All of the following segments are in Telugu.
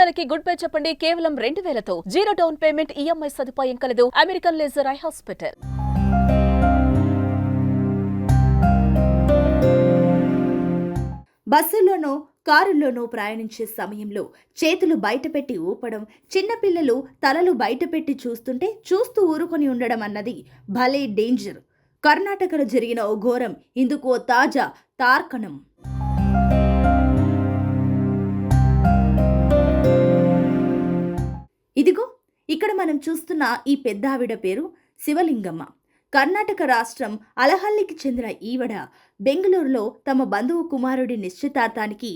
విషయాలకి గుడ్ బై చెప్పండి. కేవలం 2000తో 0 డౌన్ పేమెంట్ ఈఎంఐ సదుపాయం కలదు. American laser eye hospital. బస్సుల్లోనో కారుల్లోనో ప్రయాణించే సమయంలో చేతులు బయటపెట్టి ఊపడం, చిన్నపిల్లలు తలలు బయటపెట్టి చూస్తూ ఊరుకొని ఉండడం అన్నది భలే డేంజర్. కర్ణాటకలో జరిగిన ఓ ఘోరం ఇందుకు ఓ తాజా తార్కణం. ఇదిగో ఇక్కడ మనం చూస్తున్న ఈ పెద్దావిడ పేరు శివలింగమ్మ. కర్ణాటక రాష్ట్రం అలహల్లికి చెందిన ఈవిడ బెంగళూరులో తమ బంధువు కుమారుడి నిశ్చితార్థానికి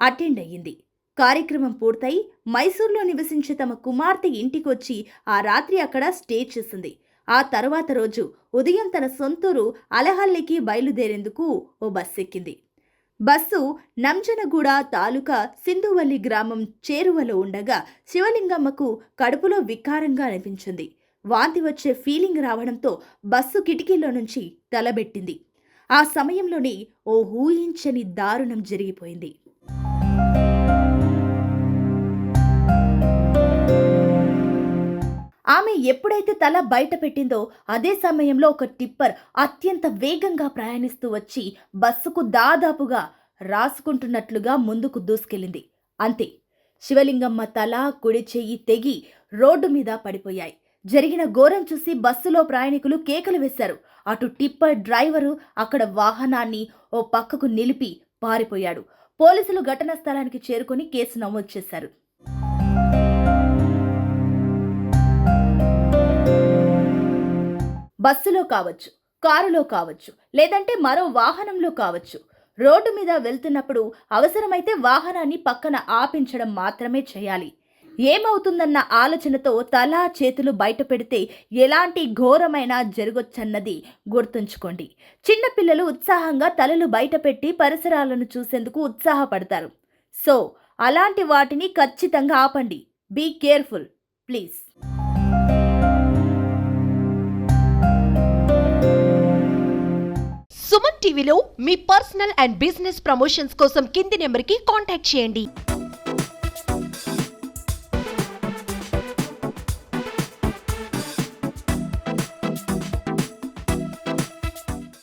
అటెండ్ అయ్యింది. కార్యక్రమం పూర్తయి మైసూర్లో నివసించే తమ కుమార్తె ఇంటికొచ్చి ఆ రాత్రి అక్కడ స్టే చేసింది. ఆ తర్వాత రోజు ఉదయం తన సొంతూరు అలహల్లికి బయలుదేరేందుకు ఓ బస్సు ఎక్కింది. బస్సు నంజనగూడ తాలూకా సింధువల్లి గ్రామం చేరువలో ఉండగా శివలింగమ్మకు కడుపులో వికారంగా అనిపించింది. వాంతి వచ్చే ఫీలింగ్ రావడంతో బస్సు కిటికీలో నుంచి తలబెట్టింది. ఆ సమయంలోనే ఓ ఊహించని దారుణం జరిగిపోయింది. ఆమె ఎప్పుడైతే తల బయట పెట్టిందో అదే సమయంలో ఒక టిప్పర్ అత్యంత వేగంగా ప్రయాణిస్తూ వచ్చి బస్సుకు దాదాపుగా రాసుకుంటున్నట్లుగా ముందుకు దూసుకెళ్లింది. అంతే, శివలింగమ్మ తల, కుడి చెయ్యి తెగి రోడ్డు మీద పడిపోయాయి. జరిగిన ఘోరం చూసి బస్సులో ప్రయాణికులు కేకలు వేశారు. అటు టిప్పర్ డ్రైవరు అక్కడ వాహనాన్ని ఓ పక్కకు నిలిపి పారిపోయాడు. పోలీసులు ఘటనా స్థలానికి చేరుకుని కేసు నమోదు చేశారు. బస్సులో కావచ్చు, కారులో కావచ్చు, లేదంటే మరో వాహనంలో కావచ్చు, రోడ్డు మీద వెళ్తున్నప్పుడు అవసరమైతే వాహనాన్ని పక్కన ఆపించడం మాత్రమే చేయాలి. ఏమవుతుందన్న ఆలోచనతో తల, చేతులు బయట పెడితే ఎలాంటి ఘోరమైనా జరగొచ్చన్నది గుర్తుంచుకోండి. చిన్నపిల్లలు ఉత్సాహంగా తలలు బయట పెట్టి పరిసరాలను చూసేందుకు ఉత్సాహపడతారు. సో అలాంటి వాటిని ఖచ్చితంగా ఆపండి. Be careful please. సుమన్ టీవీలో మీ పర్సనల్ అండ్ బిజినెస్ ప్రమోషన్స్ కోసం కింది నెంబర్కి కాంటాక్ట్ చేయండి.